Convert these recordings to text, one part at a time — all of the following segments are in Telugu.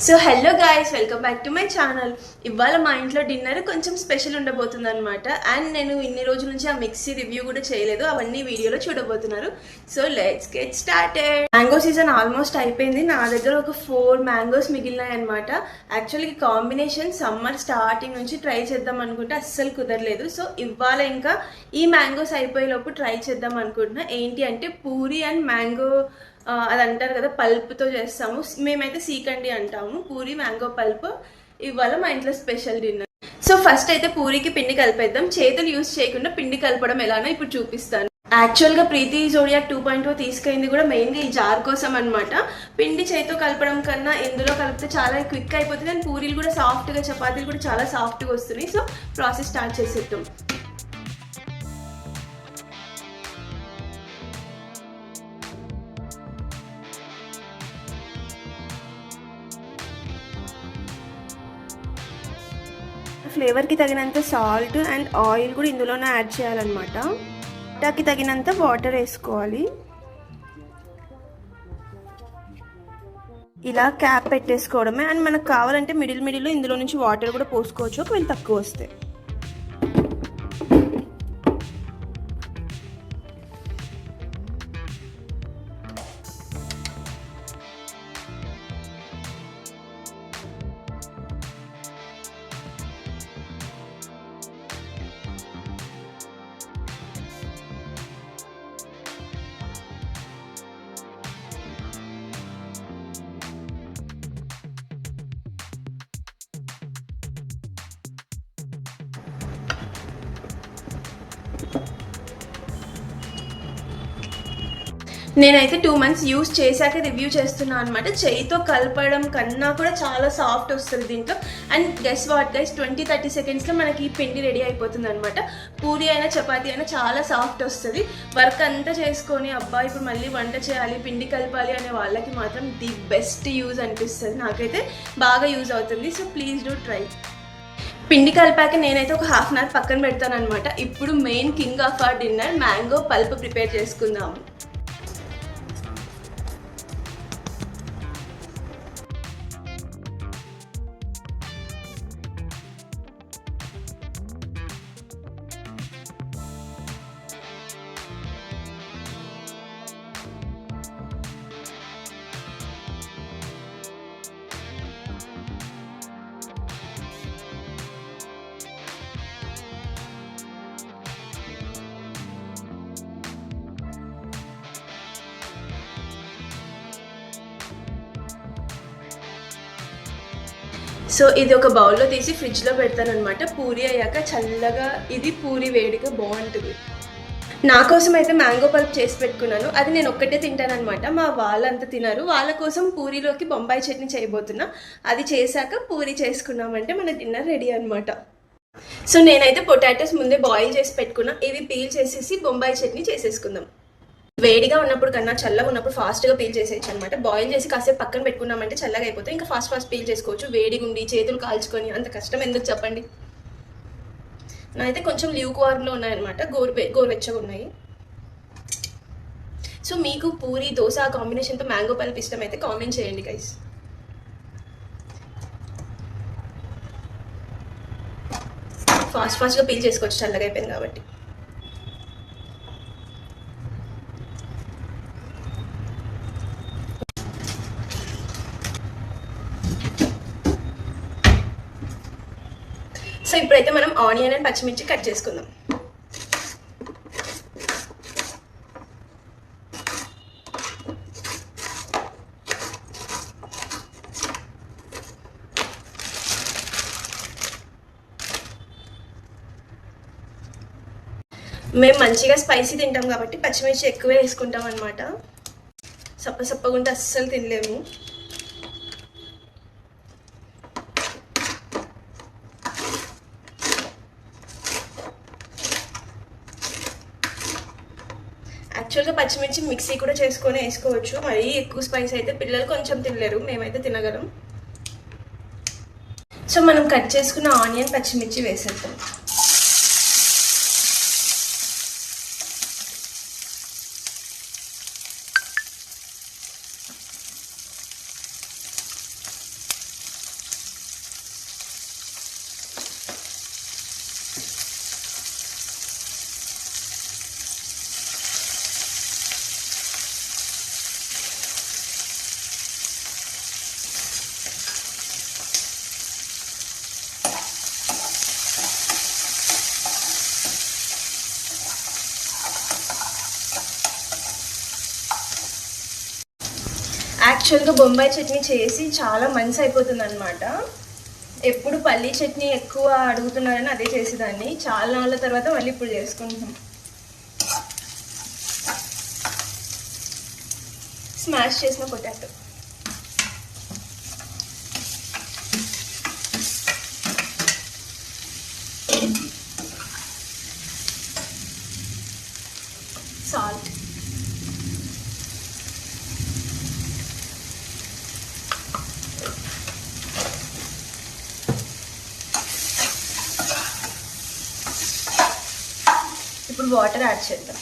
So hello guys, welcome back to my channel. ఇవాళ మా ఇంట్లో డిన్నర్ కొంచెం స్పెషల్ ఉండబోతుంది అనమాట. అండ్ నేను ఇన్ని రోజుల నుంచి ఆ మిక్సీ రివ్యూ కూడా చేయలేదు, అవన్నీ వీడియోలో చూడబోతున్నారు. So let's get started. Mango season almost అయిపోయింది. నా దగ్గర ఒక 4 మ్యాంగోస్ మిగిలినాయి అనమాట. యాక్చువల్లీ కాంబినేషన్ సమ్మర్ స్టార్టింగ్ నుంచి ట్రై చేద్దాం అనుకుంటే అస్సలు కుదరలేదు. సో ఇవాళ ఇంకా ఈ మ్యాంగోస్ అయిపోయేలోపు ట్రై చేద్దాం అనుకుంటున్నా. ఏంటి అంటే పూరి అండ్ మ్యాంగో, అది అంటారు కదా, పల్ప్తో చేస్తాము. మేమైతే సీకండి అంటాము. పూరి మ్యాంగో పల్ప్ ఇవాళ మా ఇంట్లో స్పెషల్ డిన్నర్. సో ఫస్ట్ అయితే పూరికి పిండి కలిపేద్దాం. చేతులు యూజ్ చేయకుండా పిండి కలపడం ఎలానో ఇప్పుడు చూపిస్తాను. యాక్చువల్గా ప్రీతి జోడియాక్ 2.0 తీసుకెళ్ళింది కూడా మెయిన్గా ఈ జార్ కోసం అనమాట. పిండి చేతితో కలపడం కన్నా ఇందులో కలిపితే చాలా క్విక్ అయిపోతుంది. అండ్ పూరీలు కూడా సాఫ్ట్గా, చపాతీలు కూడా చాలా సాఫ్ట్గా వస్తున్నాయి. సో ప్రాసెస్ స్టార్ట్ చేసేద్దాం. ఫ్లేవర్కి తగినంత సాల్ట్ అండ్ ఆయిల్ కూడా ఇందులోనే యాడ్ చేయాలన్నమాట. దానికి తగినంత వాటర్ వేసుకోవాలి. ఇలా క్యాప్ పెట్టేసుకోవడమే. అండ్ మనకు కావాలంటే మిడిల్లో ఇందులో నుంచి వాటర్ కూడా పోసుకోవచ్చు ఒకవేళ తక్కువ వస్తే. నేనైతే 2 months యూస్ చేశాక రివ్యూ చేస్తున్నాను అనమాట. చేయితో కలపడం కన్నా కూడా చాలా సాఫ్ట్ వస్తుంది దీంట్లో. అండ్ గెస్ వాట్ గైస్, 20-30 secondsలో మనకి ఈ పిండి రెడీ అయిపోతుంది అనమాట. పూరి అయినా చపాతీ అయినా చాలా సాఫ్ట్ వస్తుంది. వర్క్ అంతా చేసుకొని అబ్బా ఇప్పుడు మళ్ళీ వంట చేయాలి, పిండి కలపాలి అనే వాళ్ళకి మాత్రం ది బెస్ట్ యూజ్ అనిపిస్తుంది. నాకైతే బాగా యూజ్ అవుతుంది. So please do try. పిండి కలిపాక నేనైతే ఒక 1/2 hour పక్కన పెడతాను అనమాట. ఇప్పుడు main king of our dinner mango pulp prepare చేసుకుందాము. సో ఇది ఒక బౌల్లో తీసి ఫ్రిడ్జ్లో పెడతాను అనమాట. పూరి అయ్యాక చల్లగా ఇది పూరి వేడిగా బాగుంటుంది. నా కోసం అయితే మ్యాంగో పల్ప్ చేసి పెట్టుకున్నాను. అది నేను ఒక్కటే తింటాను అనమాట. మా వాళ్ళంతా తినరు. వాళ్ళ కోసం పూరీలోకి బొంబాయి చట్నీ చేయబోతున్నా. అది చేశాక పూరి చేసుకున్నామంటే మన డిన్నర్ రెడీ అనమాట. సో నేనైతే పొటాటోస్ ముందే బాయిల్ చేసి పెట్టుకున్నా. ఇవి పీల్ చేసేసి బొంబాయి చట్నీ చేసేసుకుందాం. వేడిగా ఉన్నప్పుడు కన్నా చల్లగా ఉన్నప్పుడు ఫాస్ట్గా పీల్ చేసేయచ్చు అనమాట. బాయిల్ చేసి కాసేపు పక్కన పెట్టుకున్నామంటే చల్లగా అయిపోతే ఇంకా ఫాస్ట్ పీల్ చేసుకోవచ్చు. వేడిగా ఉండి చేతులు కాల్చుకొని అంత కష్టం ఎందుకు చెప్పండి. నాకైతే కొంచెం ల్యూక్ వార్మ్లో ఉన్నాయన్నమాట, గోరువెచ్చగా ఉన్నాయి. సో మీకు పూరి దోశ కాంబినేషన్తో మ్యాంగో పల్ప్ ఇష్టమైతే కామెంట్ చేయండి గైస్. ఫాస్ట్గా పీల్ చేసుకోవచ్చు చల్లగా అయిపోయింది కాబట్టి. సో ఇప్పుడైతే మనం ఆనియన్ అండ్ పచ్చిమిర్చి కట్ చేసుకుందాం. మేము మంచిగా స్పైసీ తింటాం కాబట్టి పచ్చిమిర్చి ఎక్కువే వేసుకుంటాం అనమాట. సప్పగుంటే అస్సలు తినలేము. యాక్చువల్గా పచ్చిమిర్చి మిక్సీ కూడా చేసుకొని వేసుకోవచ్చు. మరీ ఎక్కువ స్పైస్ అయితే పిల్లలు కొంచెం తినలేరు, మేమైతే తినగలం. సో మనం కట్ చేసుకున్న ఆనియన్ పచ్చిమిర్చి వేసేద్దాం. యాక్చువల్గా బొంబాయి చట్నీ చేసి చాలా మంత్స్ అయిపోతుంది అనమాట. ఎప్పుడు పల్లీ చట్నీ ఎక్కువ అడుగుతున్నారని అదే చేసేదాన్ని. చాలా నాళ్ళ తర్వాత మళ్ళీ ఇప్పుడు చేసుకుంటున్నాం. స్మాష్ చేసిన పొటాటో, సాల్ట్, ఇప్పుడు వాటర్ యాడ్ చేద్దాం.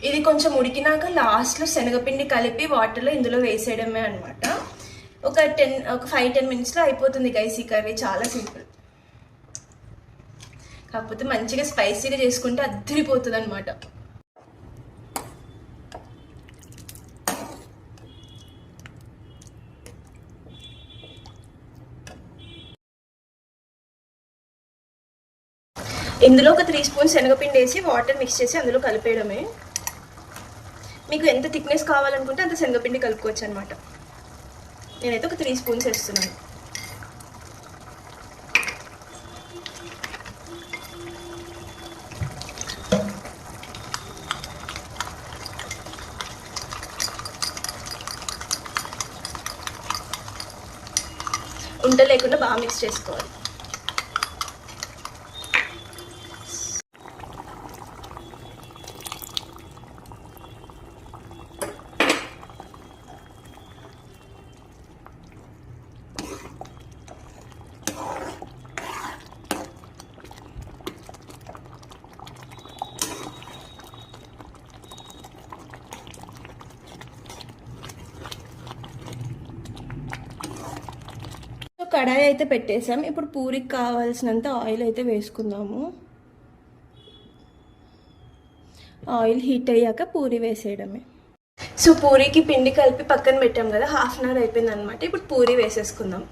ఇది కొంచెం ఉడికినాక లాస్ట్లో శనగపిండి కలిపి వాటర్లో ఇందులో వేసేయడమే అనమాట. ఒక 5-10 మినిట్స్లో అయిపోతుంది గైస్ ఈ కర్రీ. చాలా సింపుల్, కాకపోతే మంచిగా స్పైసీగా చేసుకుంటే అద్దరిపోతుంది అనమాట. ఇందులో ఒక 3 స్పూన్స్ శనగపిండి వేసి వాటర్ మిక్స్ చేసి అందులో కలిపేయడమే. మీకు ఎంత థిక్నెస్ కావాలనుకుంటే అంత శనగపిండి కలుపుకోవచ్చు అనమాట. నేనైతే ఒక 3 స్పూన్స్ వేస్తున్నాను. ఉంట లేకుండా బాగా మిక్స్ చేసుకోవాలి. కడాయి అయితే పెట్టేసాం. ఇప్పుడు పూరికి కావాల్సినంత ఆయిల్ అయితే వేసుకుందాము. ఆయిల్ హీట్ అయ్యాక పూరి వేసేయడమే. సో పూరికి పిండి కలిపి పక్కన పెట్టాం కదా, హాఫ్ అన్ అవర్ అయిపోయింది అనమాట. ఇప్పుడు పూరి వేసేసుకుందాం.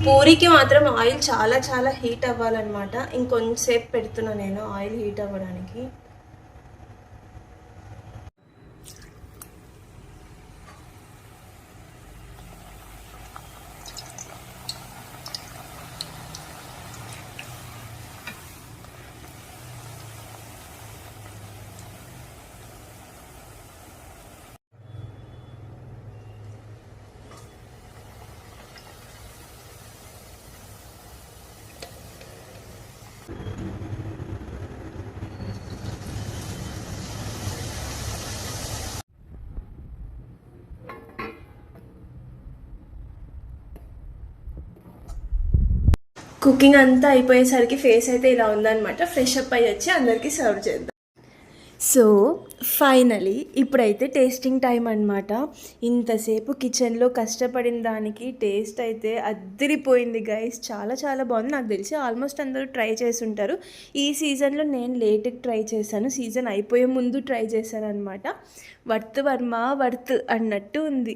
పూరికి మాత్రం ఆయిల్ చాలా చాలా హీట్ అవ్వాలన్నమాట. ఇంకొంచెంసేపు పెడుతున్నా నేను ఆయిల్ హీట్ అవ్వడానికి. కుకింగ్ అంతా అయిపోయేసరికి ఫేస్ అయితే ఇలా ఉందన్నమాట. ఫ్రెష్ అప్ అయ్యి వచ్చి అందరికీ సర్వ్ చేద్దాం. సో ఫైనలీ ఇప్పుడైతే టేస్టింగ్ టైం అనమాట. ఇంతసేపు కిచెన్లో కష్టపడిన దానికి టేస్ట్ అయితే అద్దరిపోయింది గైస్. చాలా చాలా బాగుంది. నాకు తెలిసి ఆల్మోస్ట్ అందరూ ట్రై చేసి ఉంటారు. ఈ సీజన్లో నేను లేట్గా ట్రై చేశాను. సీజన్ అయిపోయే ముందు ట్రై చేశాను అనమాట. వర్త్ వర్మ వర్త్ అన్నట్టు ఉంది.